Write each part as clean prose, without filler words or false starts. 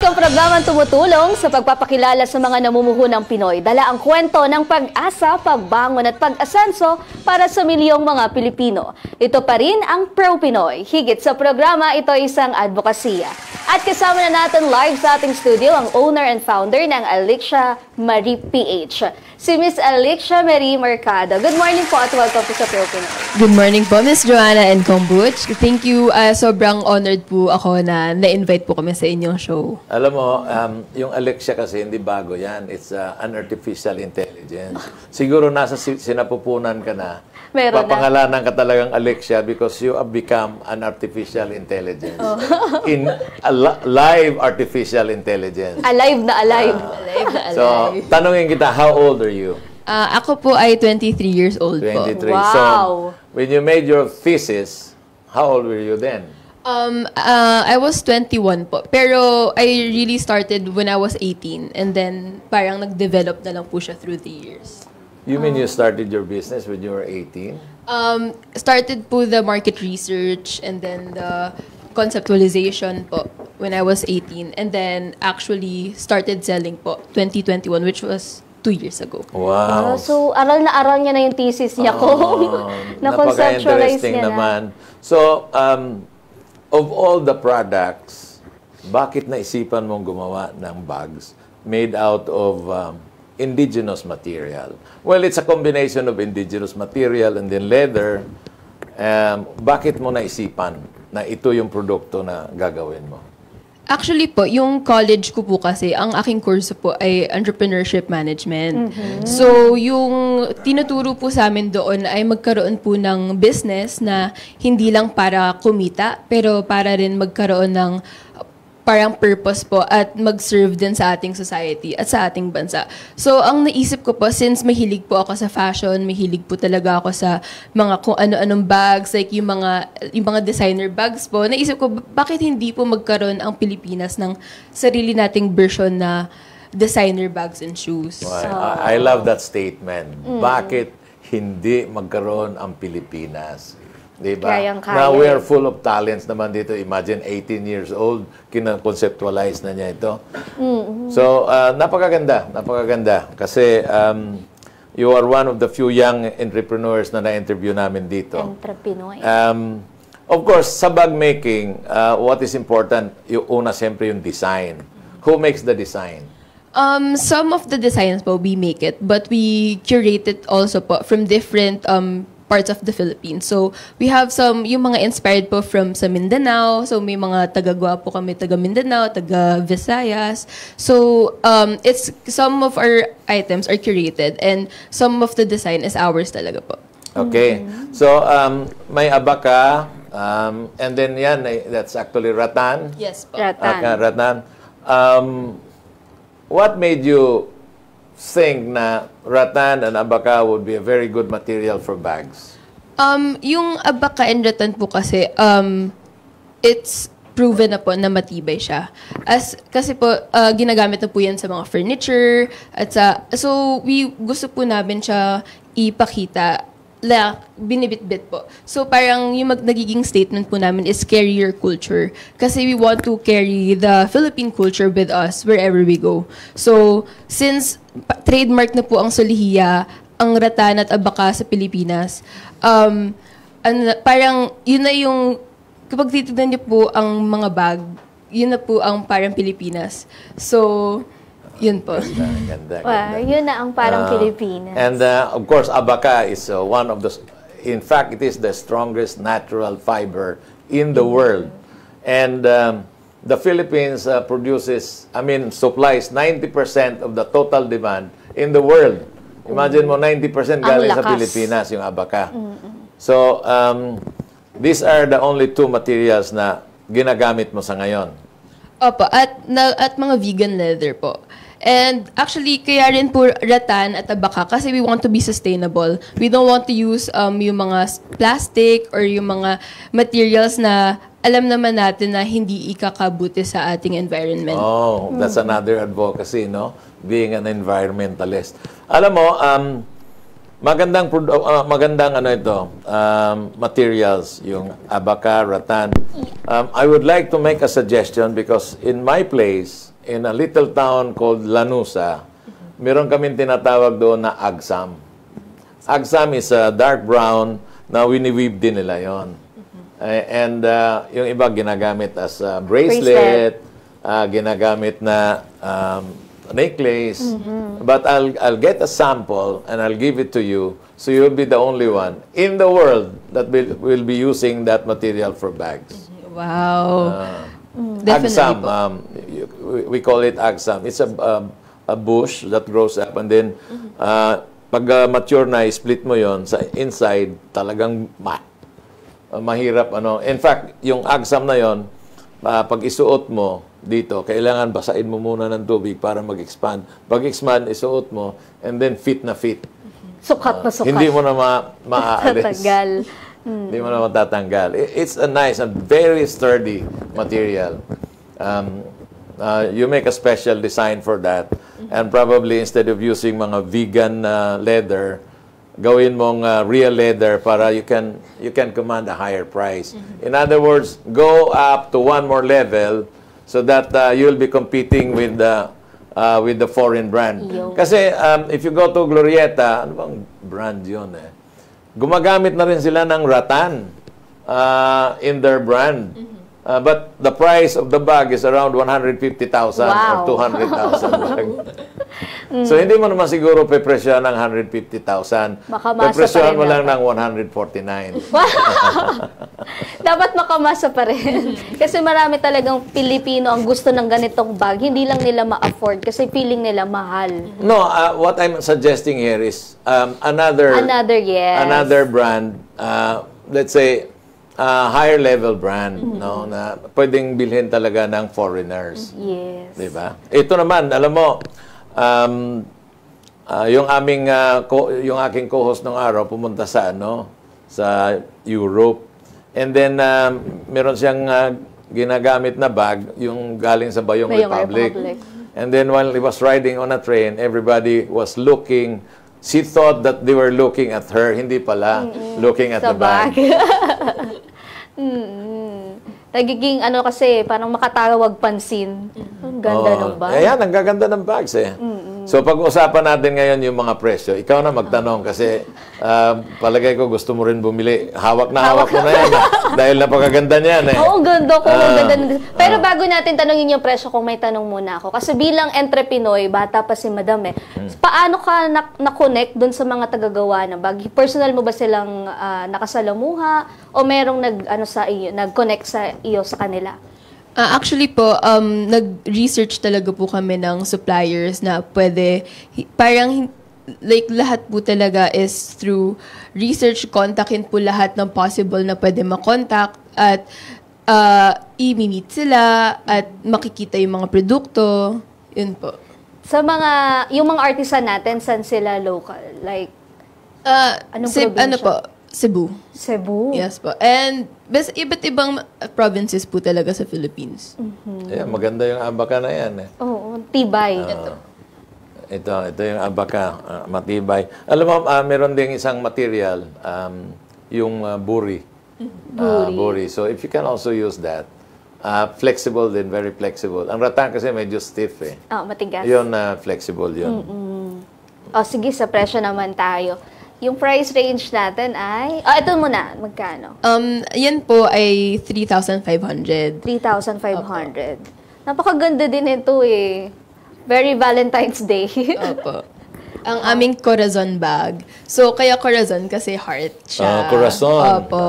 Publikong programang tumutulong sa pagpapakilala sa mga namumuhunang Pinoy. Dala ang kwento ng pag-asa, pagbangon at pag-asenso para sa milyong mga Pilipino. Ito pa rin ang Pro-Pinoy. Higit sa programa, ito ay isang advokasya. At kasama na natin live sa ating studio ang owner and founder ng Alicia Marie PH, si Miss Alicia Marie Mercado. Good morning po at welcome po sa Pro-Pinoy. Good morning po, Miss Joanna and Kombuch. Thank you. Sobrang honored po ako na na-invite po kami sa inyong show. Alam mo, yung Alicia kasi hindi bago yan. It's an artificial intelligence. Siguro nasa sinapupunan ka na. Meron papangalanan ka talagang Alicia because you have become an artificial intelligence. In a live artificial intelligence. Alive na alive. Alive na alive. So, tanungin kita, how old are you? Ako po ay 23 years old 23. po. Wow. So, when you made your thesis, how old were you then? I was 21 po. Pero I really started when I was 18. And then, parang nag-develop na lang po siya through the years. You mean you started your business when you were 18? Started po the market research and then the conceptualization po when I was 18. And then, actually, started selling po 2021, which was 2 years ago. Wow. So, aral na aral niya na yung thesis niya kung na-conceptualize napaka-interesting niya naman. So, of all the products, bakit naisipan mong gumawa ng bags made out of indigenous material? Well, it's a combination of indigenous material and then leather. Bakit mo naisipan na ito yung produkto na gagawin mo? Actually po, yung college ko po kasi, ang aking kurso po ay entrepreneurship management. So, yung tinuturo po sa amin doon ay magkaroon po ng business na hindi lang para kumita, pero para rin magkaroon ng parang purpose po at mag-serve din sa ating society at sa ating bansa. So, ang naisip ko po, since mahilig po ako sa fashion, mahilig po talaga ako sa mga kung ano-anong bags, like yung mga designer bags po, naisip ko, bakit hindi po magkaroon ang Pilipinas ng sarili nating version na designer bags and shoes? Well, I love that statement. Bakit hindi magkaroon ang Pilipinas? Diba? Now, we are full of talents naman dito. Imagine, 18 years old, kina-conceptualize na niya ito. So, napakaganda. Napakaganda. Kasi, you are one of the few young entrepreneurs na na-interview namin dito. Entrepreneur. Of course, sa bag making, what is important, yung una, siyempre, yung design. Who makes the design? Some of the designs po, we make it. But we curate it also po from different parts of the Philippines. So, we have some, yung mga inspired po from sa Mindanao. So, may mga taga-Gua po kami, taga-Mindanao, taga-Visayas. So, it's, some of our items are curated and some of the design is ours talaga po. Okay. So, may abaka, and then yan, that's actually rattan. Yes po. Rattan. What made you think na rattan and abaka would be a very good material for bags? Yung abaka and rattan po kasi, it's proven na po na matibay siya. Kasi po, ginagamit na po yan sa mga furniture, at so, gusto po namin siya ipakita, binibit-bit po. So, parang yung nagiging statement po namin is carry your culture. Kasi we want to carry the Philippine culture with us wherever we go. So, since trademark na po ang solihiya, ang rattan at abaka sa Pilipinas, parang yun na yung, kapag titignan niyo po ang mga bag, yun na po ang parang Pilipinas. So, yun po. Ganda. Wow, yun na ang parang Pilipinas. And of course, abaka is one of the, in fact, it is the strongest natural fiber in the world. And the Philippines supplies 90% of the total demand in the world. Imagine mo, 90% galing sa Pilipinas, yung abaka. So, these are the only two materials na ginagamit mo sa ngayon. Opo, at mga vegan leather po. And actually, kaya rin po rattan at abaka kasi we want to be sustainable. We don't want to use yung mga plastic or yung mga materials na alam naman natin na hindi ikakabuti sa ating environment. Oh, that's another advocacy, no? Being an environmentalist. Alam mo, magandang materials, yung abaka, rattan. I would like to make a suggestion because in my place, in a little town called Lanusa, meron kaming tinatawag doon na agsam. Agsam is a dark brown na wini-weave din nila yon. And yung iba ginagamit as bracelet, ginagamit na necklace. But I'll get a sample and I'll give it to you, so you'll be the only one in the world that will be using that material for bags. Wow. Agsam, we call it agsam. It's a bush that grows up, and then pag mature na, split mo yon sa inside, talagang mahirap. In fact, yung agsam na yon, pag isuot mo dito, kailangan basain mo muna ng tubig para mag-expand. Pag expand, isuot mo, and then fit na fit. Sukat na sukat. Hindi mo na maaalis. Tatagal. Hindi mo na matatanggal. It's a nice and very sturdy material. You make a special design for that, and probably instead of using mga vegan leather, gawin mong real leather para you can command a higher price. In other words, go up to one more level so that you'll be competing with the foreign brand. Kasi if you go to Glorieta, ano bang brand yun gumagamit na rin sila ng rattan in their brand. But the price of the bag is around 150,000 or 200,000. So, hindi mo naman siguro pepresyohan ng 150,000. Pepresyohan mo lang ng 149. Dapat makamasa pa rin. Kasi marami talagang Pilipino ang gusto ng ganitong bag. Hindi lang nila ma-afford kasi feeling nila mahal. No, what I'm suggesting here is another brand, let's say, higher level brand, no, na pwedeng bilhin talaga ng foreigners. Yes. Di ba? Ito naman, alam mo, yung aking co-host ng araw pumunta sa sa Europe. And then meron siyang ginagamit na bag, yung galing sa Bayong Republic. And then while he was riding on a train, everybody was looking. She thought that they were looking at her, hindi pala looking at the bag. Nagiging kasi, parang makatawag pansin. Ang ganda ng bag. Ayan, ang gaganda ng bags So pag-usapan natin ngayon yung mga presyo. Ikaw na magtanong kasi palagay ko gusto mo rin bumili. Hawak na mo na yan. Dahil napakaganda niyan Oo, ganda ko. Pero bago natin tanongin yung presyo, kung may tanong muna ako. Kasi bilang entrepreneur, bata pa si Madam paano ka na-connect dun sa mga tagagawa ng bag? Personal mo ba silang nakasalamuha? O merong nag-connect sa iyo sa kanila? Actually po, nag-research talaga po kami ng suppliers na pwede, parang like lahat po talaga is through research, kontakin po lahat ng possible na pwede makontak at i-meet sila at makikita yung mga produkto. Yun po. Sa yung mga artisan natin, saan sila local? Like, anong probinsya? Cebu. Cebu? Yes po. And iba't ibang provinces po talaga sa Philippines. Yeah, maganda yung abaka na yan Oo, tibay. Ito yung abaka, matibay. Alam mo, meron ding isang material, yung buri. Buri. So if you can also use that, flexible din, very flexible. Ang rattan kasi medyo stiff matigas. Yun, flexible yun. Sige, sa presyo naman tayo. Yung price range natin ay... ito muna. Magkano? Yan po ay 3,500. 3,500. Napakaganda din ito Very Valentine's Day. Opo. Ang aming corazon bag. So, kaya corazon kasi heart siya. Corazon. Opo.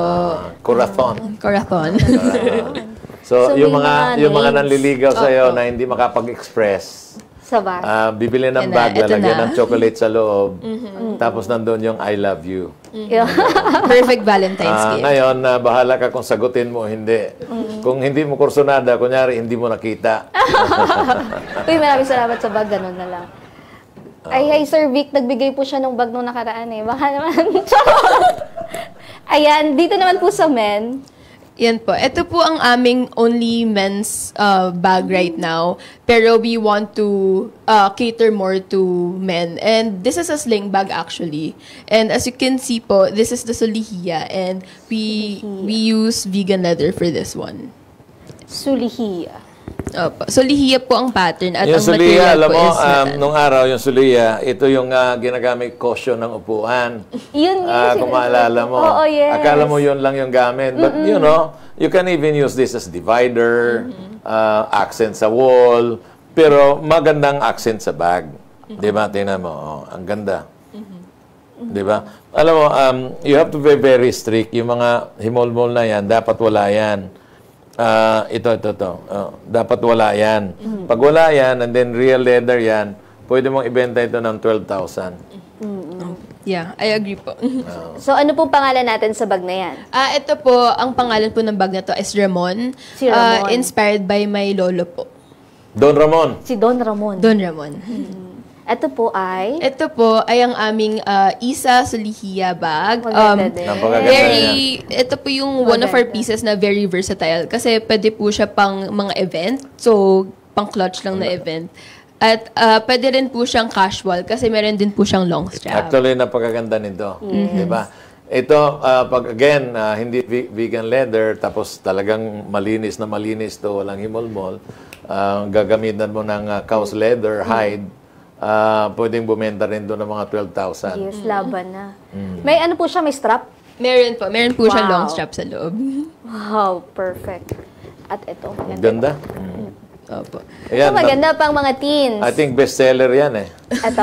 Corazon. So yung mga nanliligaw sa'yo na hindi makapag-express, sa bag. Bibili ng bag, lalagyan ng chocolate sa loob. Tapos nandun yung I love you. Perfect Valentine's gift. Ngayon, bahala ka kung sagutin mo o hindi. Kung hindi mo kursunada, kunyari, hindi mo nakita. Uy, maraming salamat sa bag. Ganun na lang. Ay, Sir Vic, nagbigay po siya ng bag nung nakaraan Baka naman. Ayan, dito naman po sa men. Yan po. Ito po ang aming only men's bag right now. Pero we want to cater more to men. And this is a sling bag actually. And as you can see po, this is the Sulihiya. And we use vegan leather for this one. Sulihiya. Opo. So, lihiya po ang pattern at Yung ang suliya, material alam po mo, is metal. nung araw, yung suliya, ito yung ginagamit cushion ng upuan. Yun Kung maalala mo. Oo, yes. Akala mo yun lang yung gamit. But, you know, you can even use this as divider, accent sa wall, pero magandang accent sa bag. Di ba? Tingnan mo. Oh, ang ganda. Di ba? Alam mo, you have to be very strict. Yung mga himol-mol na yan, dapat wala yan. Ito. Dapat wala yan. Pag wala yan, and then real leather yan, pwede mong ibenta ito ng 12,000. Yeah, I agree po. So, ano pong pangalan natin sa bag na yan? Ito po, ang pangalan po ng bag na to is Ramon. Si Ramon. Inspired by my lolo po. Don Ramon. Si Don Ramon. Don Ramon. Ito po ay... Ito po ay ang aming Isa Sulihiya bag. Maganda din. Napakaganda yan. Ito po yung one of our pieces na very versatile kasi pwede po siya pang mga event. So, pang clutch lang na event. At pwede rin po siyang casual kasi meron din po siyang long strap. Actually, napakaganda nito. Di ba? Ito, pag again, hindi vegan leather, tapos talagang malinis na malinis to, walang himol-mol, gagamitan mo ng cow's leather, hide, pwedeng bumenta rin doon ng mga 12,000. Yes, laban na. May ano po siya, may strap? Meron po. Meron po siyang Wow. long strap sa loob. Wow, perfect. At ito, Ang maganda. ganda. Opo. Ayan, Ito maganda pang mga teens. I think bestseller yan eh. Ito.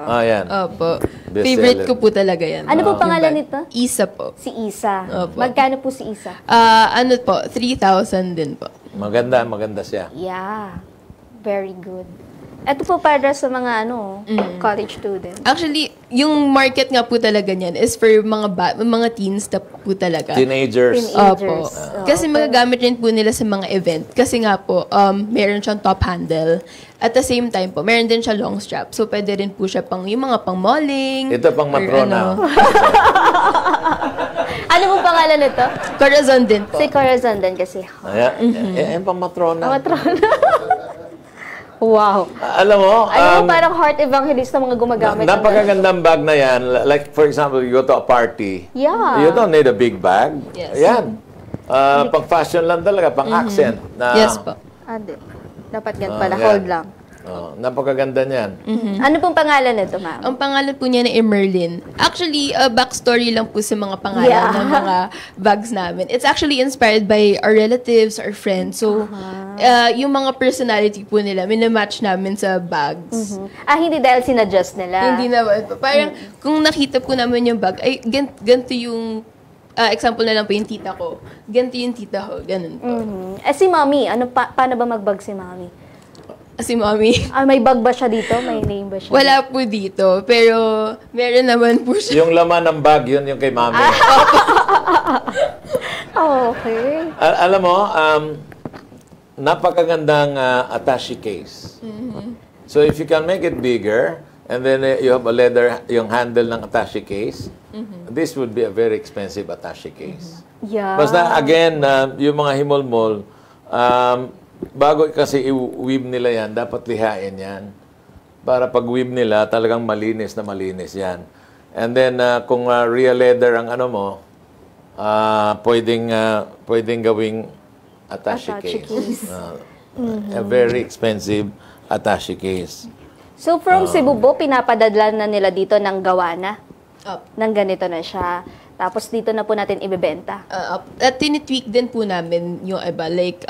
Yan. Opo. Bestseller. Favorite ko po talaga yan. Ano po Yung pangalan bag. nito? Isa po. Si Isa. Opo. Magkano po si Isa? Ano po? 3,000 din po. Maganda siya. Yeah. Very good. Ito po para sa mga college students. Actually, yung market nga po talaga niyan is for mga teens na po talaga. Teenagers. Opo. Oo. Kasi magagamit rin po nila sa mga event. Kasi nga po, meron siyang top handle. At the same time po, meron din siya long strap. So, pwede rin po siya pang yung mga pang malling. Ito pang or matrona. Ano po pangalan nito? Corazon din po. Si Corazon din kasi. Ayan, yan pang matrona. Matrona. Wow. Alam mo, Ano parang heart evangelist na mga gumagamit. napakagandang bag na yan. Like, for example, you go to a party. Yeah. You don't need a big bag. Yes. Ayan. Pang fashion lang talaga, pang accent. Yes po. Dapat ganun pala. yan. Hold lang. Napakaganda niyan. Ano pong pangalan nito, ma'am? Ang pangalan po niya na Emerlin. Actually, backstory lang po sa mga pangalan Yeah. ng mga bags namin. It's actually inspired by our relatives, our friends. So, yung mga personality po nila, minamatch namin sa bags. Hindi dahil sinadjust nila. Hindi naman po. Parang, kung nakita po namin yung bag, ay, ganito yung, example na lang po yung tita ko. Ganito yung tita ko. Ganun po. Si Mommy, paano ba magbag si Mommy? Si Mommy. May bag ba siya dito? May name ba siya? Wala po dito, pero meron naman po siya. Yung laman ng bag, yun yung kay mami. Okay. Alam mo, napakagandang attache case. So if you can make it bigger, and then you have a leather, yung handle ng attache case, this would be a very expensive attache case. Yeah. Basta again, yung mga himol-mol, bago kasi i-weave nila yan, dapat lihain yan. Para pag-weave nila, talagang malinis na malinis yan. And then, kung real leather ang ano mo, pwedeng gawing attache case. A very expensive attache case. So from Cebu po, pinapadadala na nila dito ng gawa na? Up. Nang ganito na siya. Tapos dito na po natin ibebenta. At tinitweak din po namin yung iba. Like,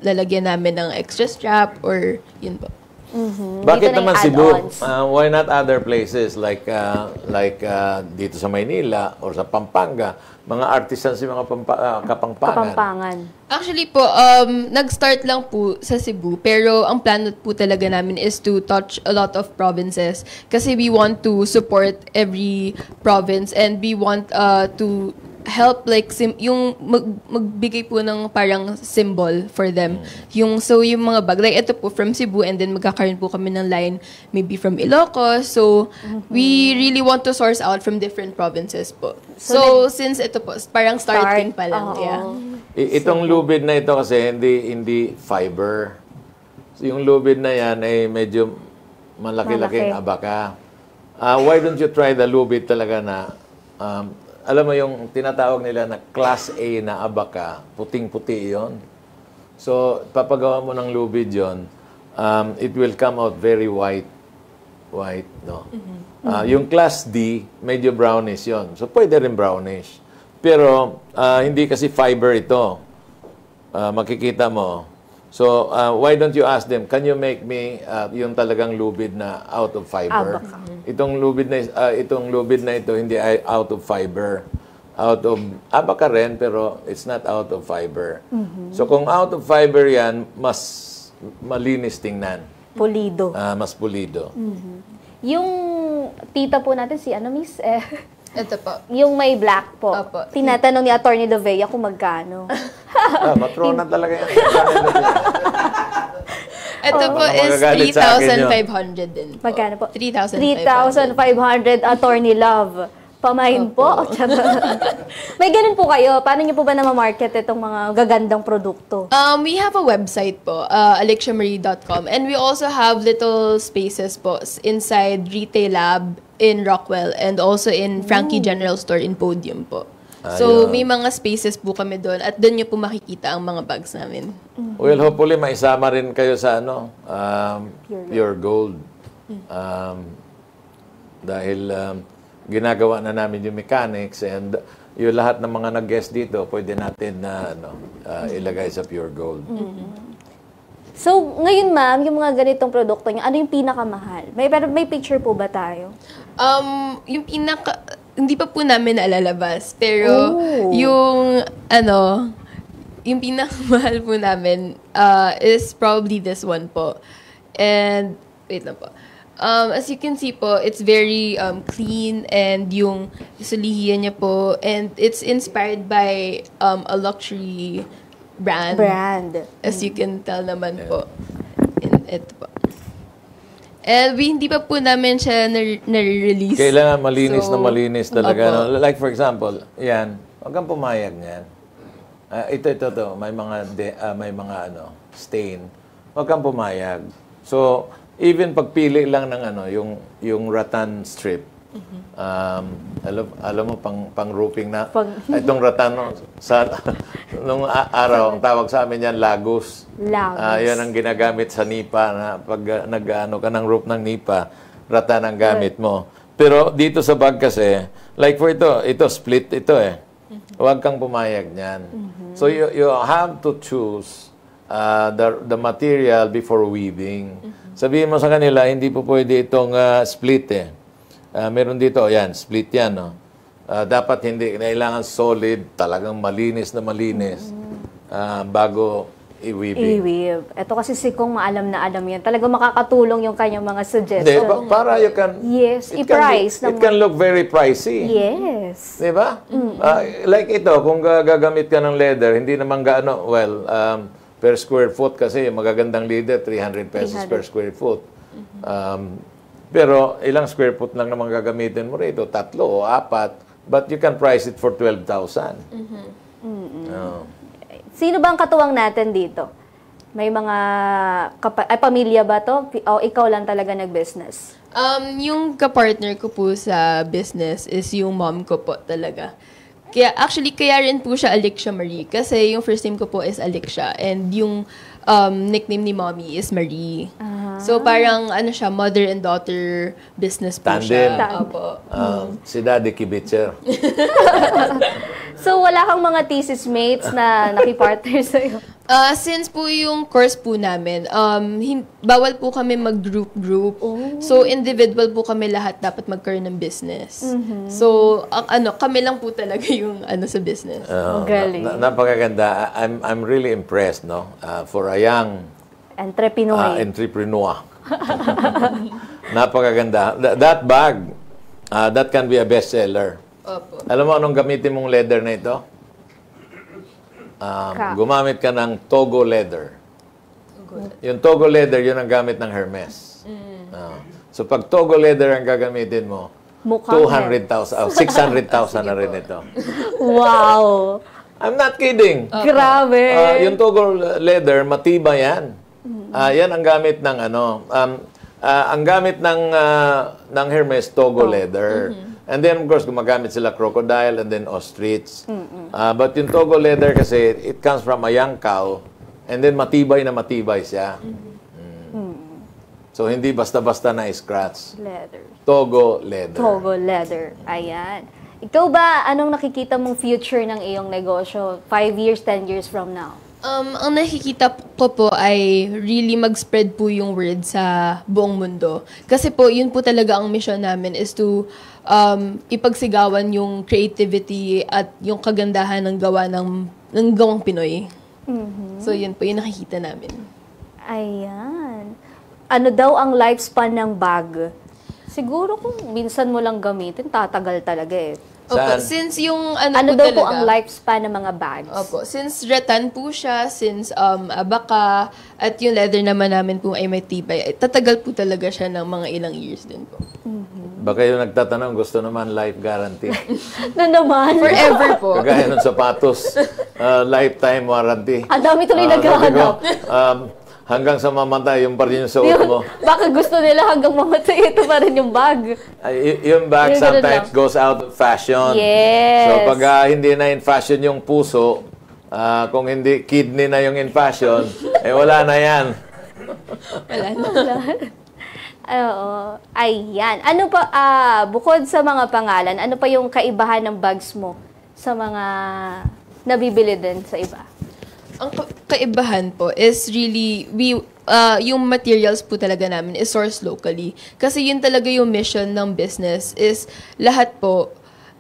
lalagyan namin ng extra strap or yun po. Bakit Dito na naman yung Cebu? add-ons. Why not other places like dito sa Maynila or sa Pampanga? Mga artisans yung mga Kapampangan. Kapampangan. Actually po, nag-start lang po sa Cebu. Pero ang plano po talaga namin is to touch a lot of provinces. Kasi we want to support every province and we want to help like yung magbigay po ng parang symbol for them. Yung mga bag like ito po from Cebu and then magkakaroon po kami ng line maybe from Ilocos. So we really want to source out from different provinces po. So since ito po parang starting pa lang. Yeah. Itong lubid na ito kasi hindi fiber. So, yung lubid na yan ay medyo malaki-laking abaka. Why don't you try the lubid talaga na alam mo yung tinatawag nila na class A na abaka, puting-puti yon. So, papagawa mo ng lubid yon, it will come out very white. White, no? Yung class D, medyo brownish yon. So, pwede rin brownish. Pero, hindi kasi fiber ito. Makikita mo. So, why don't you ask them, can you make me yung talagang lubid na out of fiber? Itong lubid na ito, hindi out of fiber. Out of abaca rin, pero it's not out of fiber. So, kung out of fiber yan, mas malinis tingnan. Pulido. Mas pulido. Yung tita po natin, si ano, Miss? Ito po. Yung may black po. Opo. Tinatanong ni Atty. Lovea kung magkano. Matrona talaga yan. Ito po is 3,500 din po. Magkano po? 3,500. 3,500 Attorney Love. Pamahin po. May ganun po kayo. Paano niyo po ba na-market itong mga gagandang produkto? We have a website po, alexiamarie.com, and we also have little spaces po inside Retail Lab in Rockwell and also in Frankie General Store in Podium po. So, may mga spaces po kami doon at doon niyo po makikita ang mga bags namin. Well, hopefully, maisama rin kayo sa Pure Gold. Dahil ginagawa na namin yung mechanics and yung lahat ng mga nag-guest dito, pwede natin na ilagay sa Pure Gold. So, ngayon ma'am, yung mga ganitong produkto niyo, ano yung pinakamahal? May picture po ba tayo? Yung hindi pa po namin nalalabas, pero yung pinakamahal po namin is probably this one po. And, wait lang po. As you can see po, it's very clean and yung sulihian niya po, and it's inspired by a luxury brand. As you can tell naman po. Ito po. And hindi pa po namin siya nare-release. Kailangan malinis na malinis talaga. No? Like for example, yan, huwag kang pumayag niyan. Ito. May mga stain. Huwag kang pumayag. So, even pagpili lang ng yung rattan strip. Alam mo pang roofing na itong rattan nung araw ang tawag sa amin yan Lagos. Yan ang ginagamit sa nipa na pag nag-ano ka ng roof ng nipa, rattan ang gamit mo. Pero dito sa bag kasi, like for ito split ito eh. Huwag kang pumayag niyan. So you have to choose the material before weaving. Sabihin mo sa kanila, hindi po pwede itong split eh. Meron dito, yan, split yan. No? Dapat hindi, kailangan solid, talagang malinis na malinis bago i-weave. Ito kasi si Kong maalam na alam yan. Talagang makakatulong yung kanyang mga suggestions. Hindi, para you can... Yes, i-price. It can look very pricey. Yes. Di ba? Like ito, kung gagamit ka ng leather, hindi naman gaano, per square foot kasi magagandang leather, 300 pesos per square foot. Pero ilang square foot lang naman gagamitin mo rito? 3 o 4. But you can price it for 12,000. Sino ba ang katuwang natin dito? May mga pamilya ba to? O ikaw lang talaga nag-business? Yung kapartner ko po sa business is yung mom ko po talaga. Kaya rin po siya Alexia Marie. Kasi yung first name ko po is Alexia. And yung nickname ni mommy is Marie. So parang siya, mother and daughter business po siya. Opo. Si Daddy Kibitzer. So wala kang mga thesis mates na nakipartner sa'yo? Since po yung course po namin, bawal po kami mag-group. So, individual po kami lahat dapat magkaroon ng business. So, kami lang po talaga yung sa business. Galing. Napakaganda. I'm really impressed, no? For a young entrepreneur. Napakaganda. That bag, that can be a bestseller. Opo. Alam mo anong gamitin mong leather na ito? Gumamit ka ng Togo leather. Yung Togo leather, yun ang gamit ng Hermes. So pag Togo leather ang gagamitin mo, 200,000, 600,000 na rin ito. Wow! I'm not kidding. Grabe! Yung Togo leather, matibay yan. Yan ang gamit ng ang gamit ng Hermes, Togo leather. And then, of course, gumagamit sila crocodile and then ostrich. But yung Togo leather kasi, it comes from a young cow And then matibay na matibay siya. So, hindi basta-basta na scratch. Leather. Togo leather. Togo leather. Ayan. Ikaw ba, anong nakikita mong future ng iyong negosyo 5 years, 10 years from now? Ang nakikita ko po ay really mag-spread po yung word sa buong mundo. Kasi po, yun po talaga ang mission namin is to ipagsigawan yung creativity at yung kagandahan ng gawang Pinoy. So, yun po yung nakikita namin. Ayan. Ano daw ang lifespan ng bag? Siguro kung minsan mo lang gamitin, tatagal talaga eh. Opo, since yung ano daw po ang lifespan ng mga bags? Opo, since rattan po siya, since abaka, at yung leather naman namin po ay may tibay, tatagal po talaga siya ng mga ilang years din po. Baka yung nagtatanong, gusto naman life guarantee. Na naman. Forever po. Kagaya ng sapatos, lifetime warranty. Ang dami tuloy naghahanap. Hanggang sa mamatay, yung pa rin yung suot mo. Baka gusto nila hanggang mamatay, ito pa rin yung bag. Yung bag sometimes goes out of fashion. Yes. So pag hindi na in fashion yung puso, kung hindi kidney na yung in fashion, wala na yan. Wala na. Oo. Ayan. Ano pa, bukod sa mga pangalan, ano pa yung kaibahan ng bags mo sa mga nabibili din sa iba? Ang kaibahan po is really, yung materials po talaga namin is sourced locally. Kasi yun talaga yung mission ng business is lahat po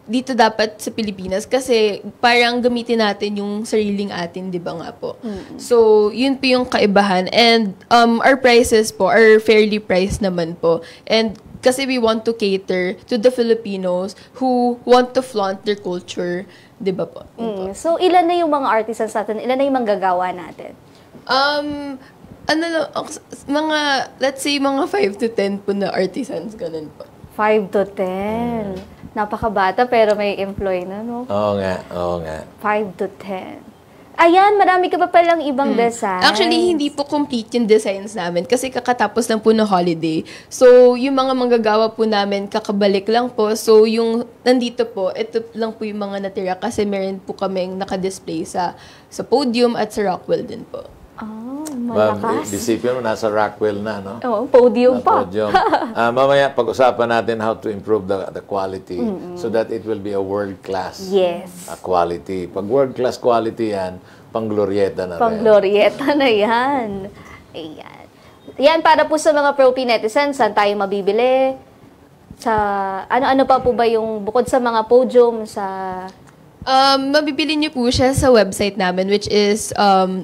dito dapat sa Pilipinas kasi parang gamitin natin yung sariling atin, di ba nga po? So, yun po yung kaibahan. And our prices po are fairly priced naman po. And kasi we want to cater to the Filipinos who want to flaunt their culture. Di ba po? So, ilan na yung mga artisans natin? Ilan na yung manggagawa natin? Let's say, mga 5 to 10 po na artisans, ganun po. 5 to 10. Napakabata pero may employee na, no? Oo nga. 5 to 10. Ayan, marami ka pa palang ibang designs. Actually, hindi po complete yung designs namin kasi kakatapos lang po ng holiday. So, yung mga manggagawa po namin, kakabalik lang po. So, yung nandito po, ito lang po yung mga natira kasi meron po kaming nakadisplay sa podium at sa Rockwell din po. Oh, malakas. Disipin mo, nasa Rockwell na, no? Oo, podium pa. Podium. Mamaya, pag-usapan natin how to improve the quality so that it will be a world-class quality. Pag world-class quality yan, pang-glorieta na rin. Pang-glorieta na yan. Ayan. Yan, para po sa mga pro-P netizens, saan tayo mabibili? Sa, ano pa po ba yung, bukod sa mga podium, sa... Mabibili niyo po siya sa website namin which is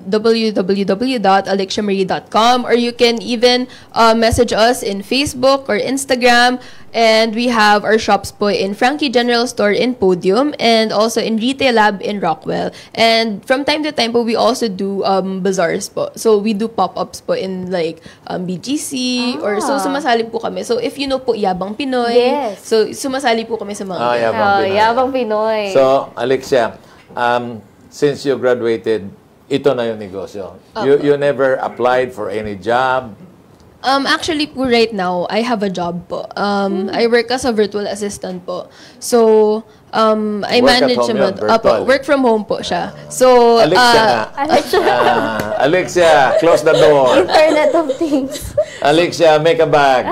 www.alexiamarie.com or you can even message us in Facebook or Instagram. And we have our shops po in Frankie General Store in Podium and also in Retail Lab in Rockwell. And from time to time po, we also do bazaars po. So we do pop-ups po in like BGC or so sumasali po kami. So if you know po Yabang Pinoy, so sumasali po kami sa mga Yabang Pinoy. So, Alexia, since you graduated, ito na yung negosyo. You never applied for any job? Actually po right now, I have a job po. I work as a virtual assistant po. So, I manage work from home po siya. So, Alexia, close the door. Internet of Things. Alexia, make a bag.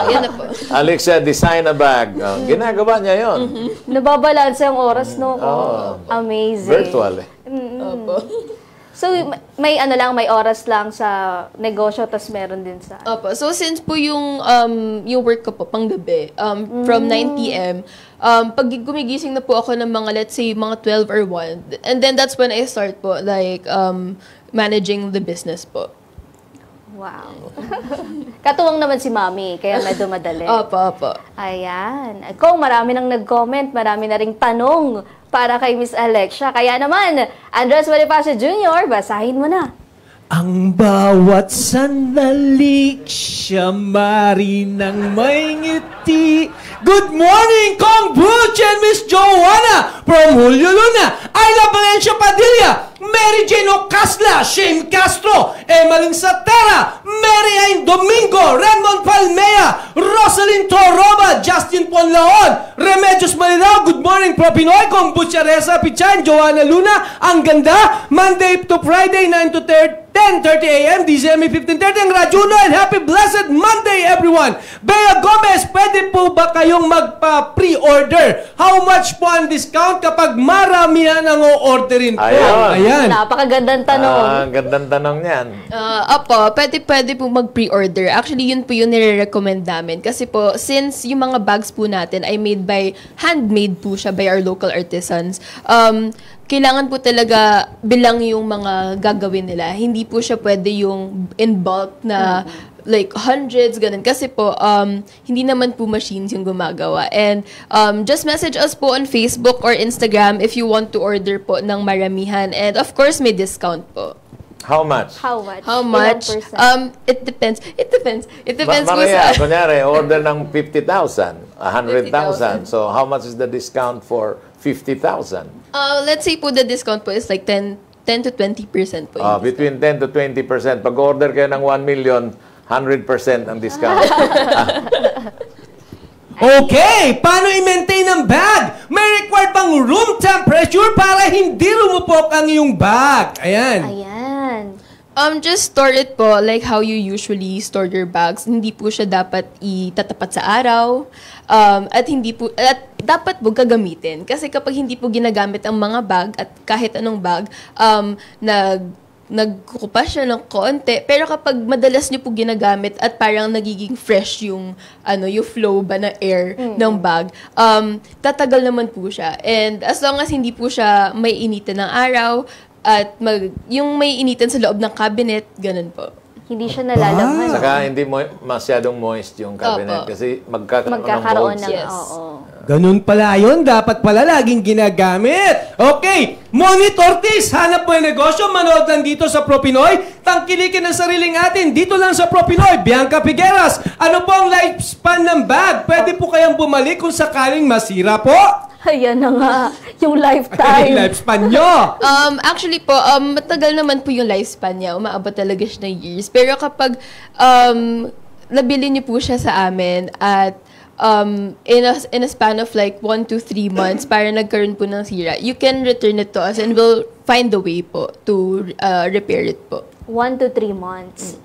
Yan na po. Alexia, design a bag. Ginagawa niya yun. Nababalanse ang oras, no? Amazing. Virtual eh. Opo. So, may may oras lang sa negosyo, tas meron din sa... Opo. So, since po yung work ko po, panggabi, from 9 p.m., pag gumigising na po ako ng mga, let's say, mga 12 or 1, and then that's when I start po, like, managing the business po. Wow. Katuwang naman si Mami, kaya medyo madali. Opo. Ayan. Kung marami nang nag-comment, marami na ring tanong para kay Miss Alexia. Kaya naman, Andres Bonifacio Jr., basahin mo na. Ang bawat sandali siya marinang may ngiti. Good morning, Kong Butch and Miss Joanna from Julio Luna, Ayla Valencia Padilla, Mary Jane Ocasla, Shane Castro, Emmeline Satera, Mary Ain Domingo, Raymond Palmea, Rosalyn Toroba, Justin Ponlaon, Remedios Malinaw, good morning, Pro Pinoy, Kong Butch Aresa Pichan, Joanna Luna, ang ganda, Monday to Friday, 9 to 10 10:30 a.m. DZME 15:30 ang Radyo Uno, and happy blessed Monday, everyone! Bea Gomez, pwede po ba kayong magpa-pre-order? How much po ang discount kapag maramihan ang o-orderin po? Ayan. Napakagandang tanong. Gandang tanong yan. Opo, pwede po mag-pre-order. Actually, yun po yung nire-recommend namin. Kasi po, since yung mga bags po natin ay handmade po siya by our local artisans, kailangan po talaga bilang yung mga gagawin nila. Hindi po siya pwede yung in bulk na like hundreds, ganun. Kasi po, hindi naman po machines yung gumagawa. And just message us po on Facebook or Instagram if you want to order po ng maramihan. And of course, may discount po. How much? How much? How much? It depends. It depends po Mamaya, sa... kunyari, order ng 50,000, 100,000. So, how much is the discount for 50,000? Let's say po the discount po is like 10 to 20% po. Between 10 to 20%. Pag order kayo ng 1 million, 100% ang discount. Okay, paano i-maintain ang bag? May required pang room temperature para hindi lumupok ang iyong bag. Ayan. Just store it po like how you usually store your bags. Hindi po siya dapat itatapat sa araw. At dapat po gagamitin. Kasi kapag hindi po ginagamit ang mga bag at kahit anong bag, nagkukupa siya ng konti. Pero kapag madalas niyo po ginagamit at parang nagiging fresh yung flow ba ng air ng bag, tatagal naman po siya. And as long as hindi po siya may initan ng araw, at yung may initan sa loob ng cabinet, ganun po. Hindi siya nalalaman. Saka hindi masyadong moist yung cabinet. Kasi magkakaroon ng Yes. Ganun pala yun. Dapat pala laging ginagamit. Okay. Moni Ortiz, hanap mo yung negosyo. Manood lang dito sa ProPinoy. Tangkilikin ang sariling atin. Dito lang sa ProPinoy. Bianca Figueras, ano po ang lifespan ng bag? Pwede po kayang bumalik kung sakaling masira po? Ayan na nga, yung lifetime. Yung lifespan nyo. Actually po, matagal naman po yung lifespan niya. Umaabot talaga siya ng years. Pero kapag nabili niyo po siya sa amin at in a span of like 1 to 3 months para nagkaroon po ng sira, you can return it to us and we'll find the way po to repair it po. 1 to 3 months.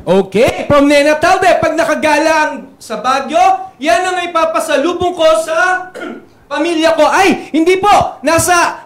Okay, from Nena Talde, pag nakagalang sa Baguio, yan ang ipapasalubong ko sa pamilya ko. Ay, hindi po.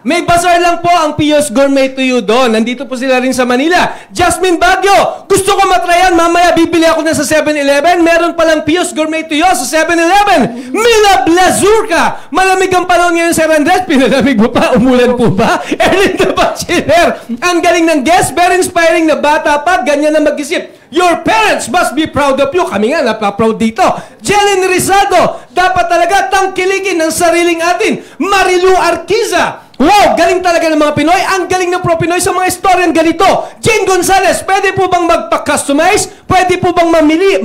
May bazaar lang po ang Pios Gourmet to You doon. Nandito po sila rin sa Manila. Jasmine Baguio, gusto ko matrayan. Mamaya bibili ako na sa 7-Eleven. Meron palang Pios Gourmet to You sa 7-Eleven. Mila Blazurka. Malamig ang panahon ngayon sa Andres. Pinalamig mo pa? Umulan po ba? Erlyn the Bachelor. Ang galing ng guest. Very inspiring na bata pa. Ganyan na mag-isip. Your parents must be proud of you. Kami nga, napaproud dito. Jelen Rizado, dapat talaga tangkilikin ng sariling atin. Marilu Arquiza, wow, galing talaga ng mga Pinoy. Ang galing ng ProPinoy sa mga istoryang ganito. Jane Gonzalez, pwede po bang magpa-customize? Pwede po bang mamili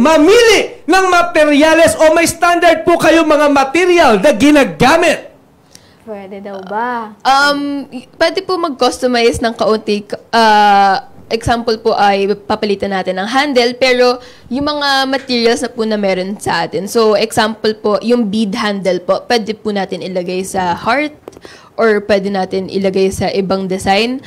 ng materyales o may standard po kayo mga material na ginagamit? Pwede daw ba? Pwede po mag-customize ng kaunti. Example po ay papalitan natin ng handle, pero yung mga materials na po na meron sa atin. So, example po, yung bead handle po, pwede po natin ilagay sa heart or pwede natin ilagay sa ibang design.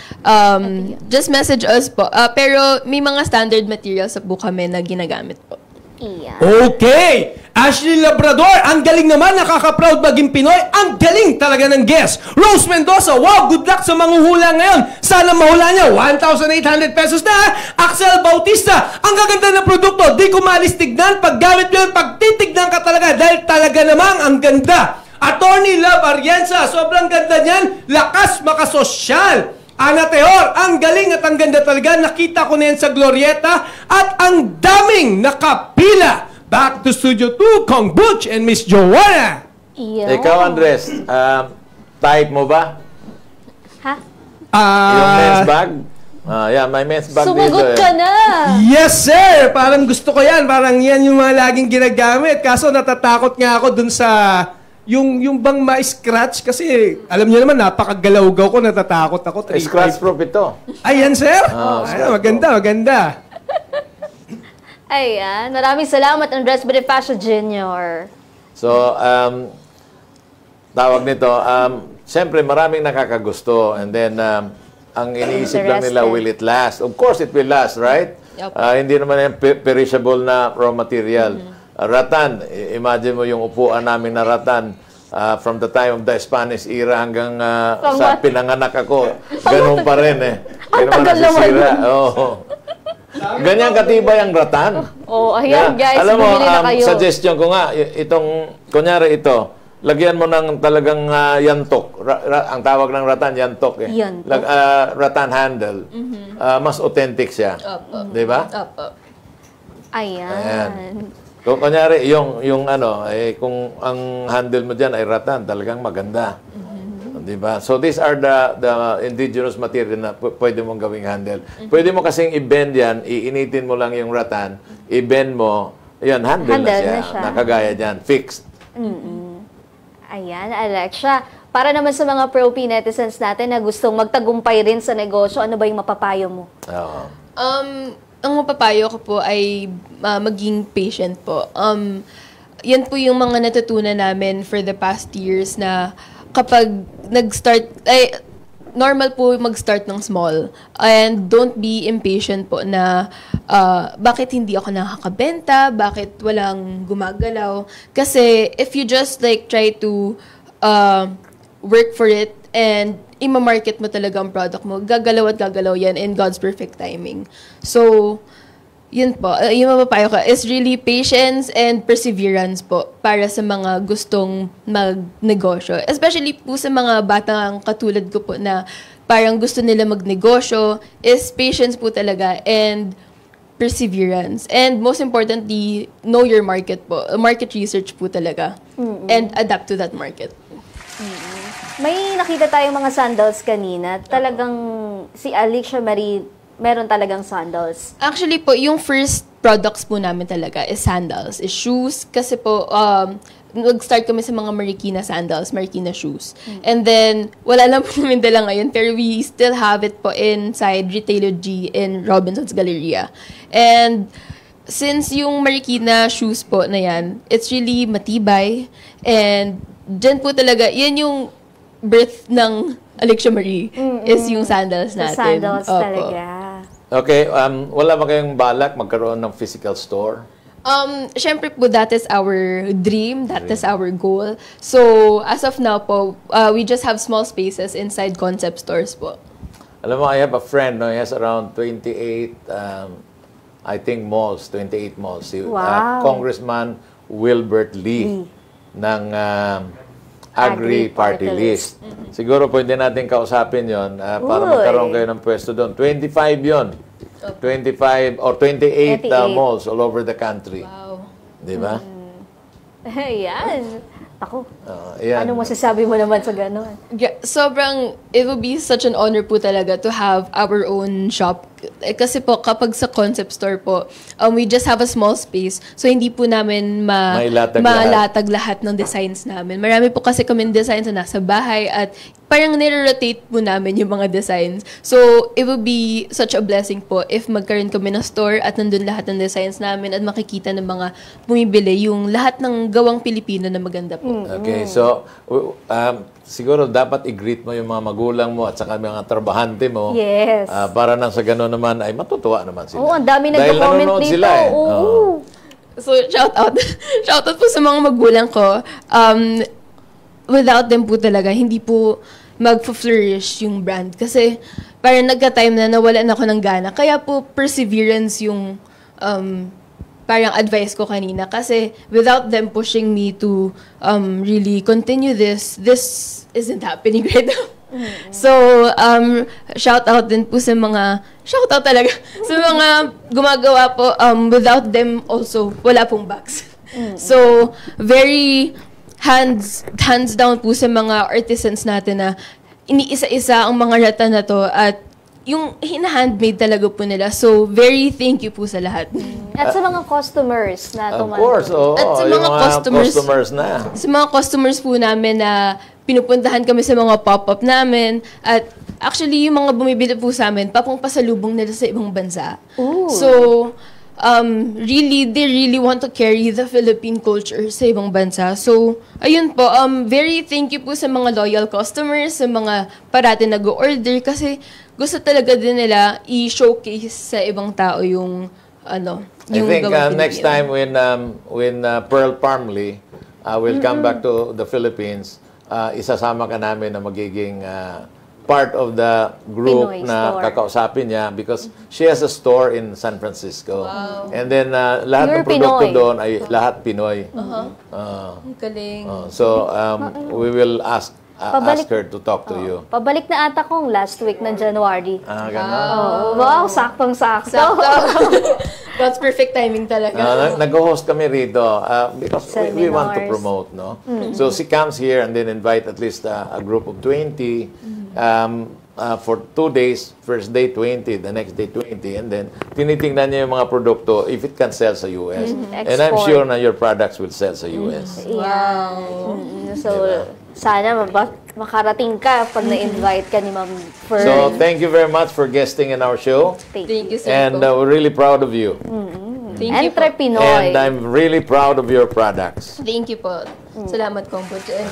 Just message us po. Pero may mga standard materials po kami na ginagamit po. Iya. Okay! Ashley Labrador, ang galing naman, nakaka-proud maging Pinoy. Ang galing talaga ng guest. Rose Mendoza, wow, good luck sa manguhula ngayon. Sana mahula niya, 1,800 pesos na. Axel Bautista, ang gaganda ng produkto. Di ko maalis tignan. Paggamit mo yun, pagtitignan ka talaga dahil talaga namang ang ganda. Attorney Love Arienza, sobrang ganda niyan. Lakas makasosyal. Ana Teor, ang galing at ang ganda talaga. Nakita ko na yan sa Glorieta at ang daming nakapila. Back to Studio 2, Kong Butch and Miss Joanna. Iyo. Ikaw, Andres, type mo ba? Ha? Yung men's bag? Yeah, may men's bag Sumagot dito. ka na. Yes, sir! Parang gusto ko yan. Parang yan yung mga laging ginagamit. Kaso natatakot nga ako dun sa... Yung bang ma-scratch kasi alam niyo naman napakagalaw-gaw ko, natatakot ako. Scratch proof ito. Ayan, sir? Ay, maganda. Ayan. Maraming salamat, Andres Bonifacio Jr. So, tawag nito, siyempre maraming nakakagusto and then ang iniisip lang nila, will it last? Of course, it will last, right? Yep. Hindi naman yan perishable na raw material. Rattan, imagine mo yung upuan namin na rattan, from the time of the Spanish era hanggang sa pinanganak ako, ganun pa rin eh. Hindi naman nasisira. Ganyan katibay ang rattan. Ayan guys, alam mo, bumili na kayo. suggestion ko nga, itong, kunyari ito, lagyan mo ng talagang yantok. Ang tawag ng rattan, yantok eh. Yantok. Rattan handle. Mas authentic siya. Di ba? Ayan. Kung kunyari, yung ano, kung ang handle mo dyan ay rattan, talagang maganda. Di ba? So these are the indigenous material na pwede mong gawing handle. Pwede mo kasing i-bend yan, iinitin mo lang yung rattan, i-bend mo, yan, handle na siya. Nakagaya dyan, fixed. Ayan, Alexia. Para naman sa mga pro-P netizens natin na gustong magtagumpay rin sa negosyo, ano ba yung mapapayo mo? Ang mapapayo ko po ay maging patient po. Yan po yung mga natutunan namin for the past years na kapag nag-start, normal po mag-start ng small. And don't be impatient po na bakit hindi ako nakakabenta, bakit walang gumagalaw. Kasi if you just like try to work for it and ima-market mo talaga ang product mo, gagalaw at gagalaw yan in God's perfect timing. So, yun po. Yung mapapayo ko is really patience and perseverance po para sa mga gustong magnegosyo. Especially po sa mga batang katulad ko po na parang gusto nila magnegosyo, is patience po talaga and perseverance. And most importantly, know your market po. Market research po talaga. And adapt to that market. May nakita tayong mga sandals kanina. Talagang si Alexia Marie, meron talagang sandals. Actually po, yung first products po namin talaga is sandals, is shoes. Kasi po, nag-start kami sa mga Marikina sandals, Marikina shoes. And then, wala lang po namin dala ngayon, pero we still have it po inside Retailer G in Robinson's Galleria. And since yung Marikina shoes po na yan, it's really matibay. And dyan po talaga, yan yung birth ng Alexia Marie, is yung sandals natin. Sandals talaga. Okay, wala ba kayong balak magkaroon ng physical store? Syempre po, that is our dream, that is our goal. So, as of now po, we just have small spaces inside concept stores po. Alam mo, I have a friend, no, he has around 28, I think malls, 28 malls. Wow. Congressman Wilbert Lee ng Agri Party List. Siguro pwede natin kausapin yon para magkaroon kayo ng pwesto doon. 25 yon. 25 or 28 malls all over the country. Wow. Di ba? Ayan. Ako. Ayan. Ano masasabi mo naman sa gano'n? Sobrang, it will be such an honor po talaga to have our own shop. Kasi po, kapag sa concept store po, we just have a small space. So, hindi po namin malatag lahat ng designs namin. Marami po kasi kami designs na nasa bahay at parang nire-rotate po namin yung mga designs. So, it will be such a blessing po if magkaroon kami ng store at nandun lahat ng designs namin at makikita ng mga bumibili yung lahat ng gawang Pilipino na maganda po. Okay, so siguro dapat i-greet mo yung mga magulang mo at saka mga trabahante mo. Yes. Para nang sa gano'n naman ay matutuwa naman sila. Oo, ang dami nagko-comment dito. Sila, eh. Oo. So, shout out. Shout out po sa mga magulang ko. Without them po talaga, hindi po mag-flourish yung brand. Kasi parang nagka-time na nawalan ako ng gana. Kaya po perseverance yung parang advice ko kanina. Kasi without them pushing me to really continue this isn't happening right now. So, shout out din po sa mga, shout out talaga, sa mga gumagawa po, without them also, wala pong bags. So, very hands down po sa mga artisans natin na iniisa-isa ang mga rata na to at yung hina-handmade talaga po nila. So, very thank you po sa lahat. At sa mga customers na Of course, At sa mga customers na. Sa mga customers po namin na pinupuntahan kami sa mga pop-up namin. At actually, yung mga bumibili po sa amin, papang pasalubong nila sa ibang bansa. Ooh. So, they really want to carry the Philippine culture sa ibang bansa. So, ayun po, very thank you po sa mga loyal customers, sa mga parati nag-order kasi gusto talaga din nila i-showcase sa ibang tao yung I think next time when Pearl Parmley will come back to the Philippines, isasama ka namin na magiging part of the group Pinoy na store. kakausapin niya because she has a store in San Francisco. Wow. And then lahat Pure ng produkto Pinoy. doon ay lahat Pinoy. Ang galing. So we will ask her to talk to you. Pabalik na ata kong last week ng January. Ganon. Wow, saktong-sakto. Sakto. That's perfect timing talaga. Nag-host kami rito because we want to Seminars. promote, no? So she comes here and then invite at least a group of 20 for 2 days. First day 20, the next day 20, and then tinitingnan niya yung mga produkto if it can sell sa US. And I'm Export. sure na your products will sell sa US. Wow. So, sana makarating ka pag na-invite ka ni Ma'am Fern. So thank you very much for guesting in our show. Thank you, sir. And we're really proud of you. Thank you po. Entrepinoy. And I'm really proud of your products. Thank you po. Salamat, Kombucha and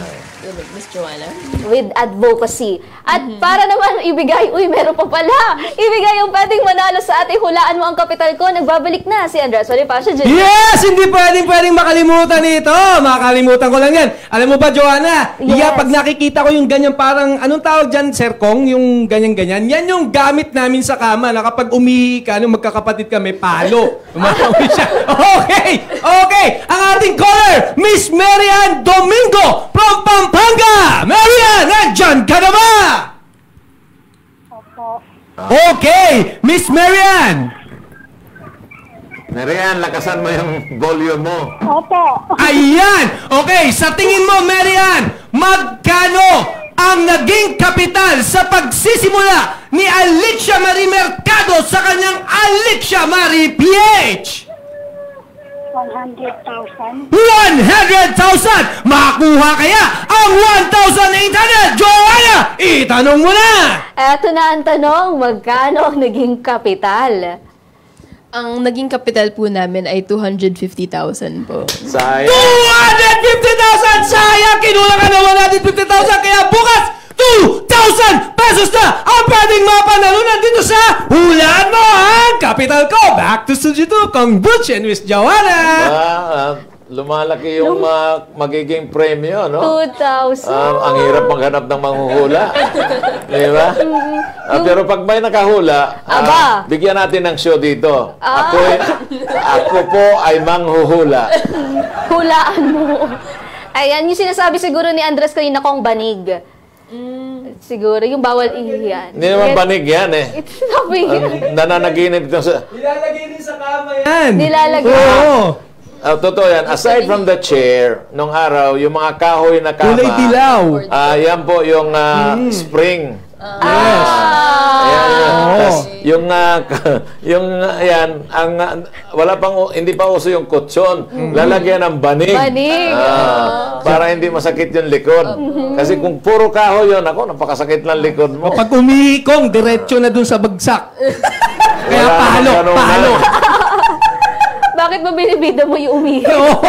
Miss Joanna. With advocacy. At para naman ibigay, meron pa pala. Ibigay yung pwedeng manalo sa ating Hulaan Mo ang Kapital Ko. Nagbabalik na si Andres Bonifacio Jr. Yes! Hindi pwedeng makalimutan ito. Makakalimutan ko lang yan. Alam mo ba, Joanna? Yes. Pag nakikita ko yung ganyan parang, anong tawag dyan, Sir Kong? Yung ganyan-ganyan. Yan yung gamit namin sa kama na kapag umihi ka, nung magkakapatid kami, palo. Umawi siya. Okay. Ang ating caller, Miss Marian Domingo from Pampanga. Marian, nandyan ka na ba? Okay, Miss Marian. Marian, lakasan mo yung volume mo. Ayan! Okay, sa tingin mo, Marian, magkano ang naging kapital sa pagsisimula ni Alicia Marie Mercado sa kanyang Alicia Marie PH? 100,000. 100,000! Makuha kaya ang 1,800! Joanna, itanong mo na! Eto na ang tanong, magkano ang naging kapital? Ang naging kapital po namin ay 250,000 po. Sayang. 250,000! Sayang! Kinulang ka na 150,000 kaya bukas 2,000 pesos na ang pwedeng mapanalunan dito sa Hulaan Mo ang Kapital Ko! Back to Studio 2, Kong Butch and Miss Joanna! Lumalaki yung magiging premyo, no? 2,000. Ang hirap maghanap ng manghuhula. Di ba? Pero pag may nakahula, Aba. bigyan natin ng show dito. Ako po ay manghuhula. Hulaan mo. Ayan, yung sinasabi siguro ni Andres kanina kong banig. Siguro, yung bawal ihiyan. Hindi naman banig yan eh. It's nothing. Nananaginip ito sa... Nilalagay din sa kama yan! Nilalagay. Oo! Totoo yan. Aside from the chair, nung araw, yung mga kahoy na kama... Kulay dilaw! yan po yung spring. Yes! Ayan, tas yung ayan, wala pang hindi pa uso yung kutsyon. Lalagyan ng banig. Banig. Para hindi masakit yung likod. Kasi kung puro kahoy yun, ako, napakasakit ng likod mo. Pag umihikong, diretso na dun sa bagsak. Kaya Wala namang palo. Bakit ba binibida mo yung umihi? Oo!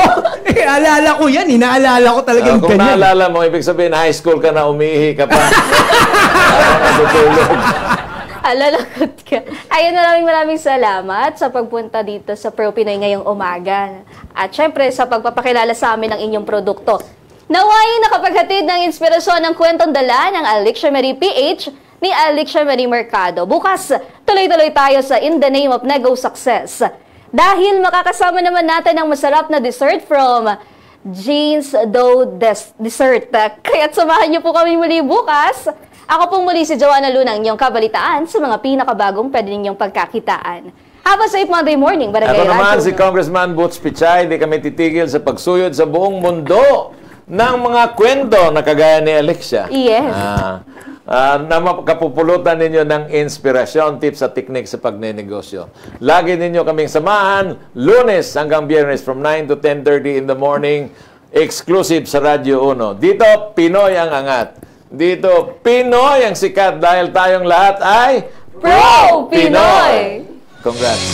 Alala ko yan. Inaalala ko talagang Kung ganyan. naalala mo, ibig sabihin, high school ka na, umihi ka pa. Natutulog. Alalakot ka. Ayun, maraming salamat sa pagpunta dito sa Pro Pinoy ngayong umaga. At syempre, sa pagpapakilala sa amin ng inyong produkto. Naway nakapaghatid ng inspirasyon ng kwentong dala ng Alicia Marie PH ni Alicia Marie Mercado. Bukas, tuloy-tuloy tayo sa In the Name of Nego Success. Dahil makakasama naman natin ang masarap na dessert from Jean's Dough Dessert. Kaya't samahan niyo po kami muli bukas. Ako pong muli si Joanna Luna, inyong kabalitaan sa mga pinakabagong pwede ninyong pagkakitaan. Have a safe Monday morning, Barangay Ako naman Radio. si Congressman Butch Pichay, di kami titigil sa pagsuyod sa buong mundo ng mga kwento na kagaya ni Alicia. Yes. Na makapupulutan ninyo ng inspirasyon, tips at teknik sa pagnenegosyo. Lagi ninyo kaming samahan, Lunes hanggang Biyernes from 9 to 10:30 in the morning, exclusive sa Radyo 1. Dito, Pinoy ang angat. Dito, Pinoy ang sikat dahil tayong lahat ay Pro Pinoy! Congrats!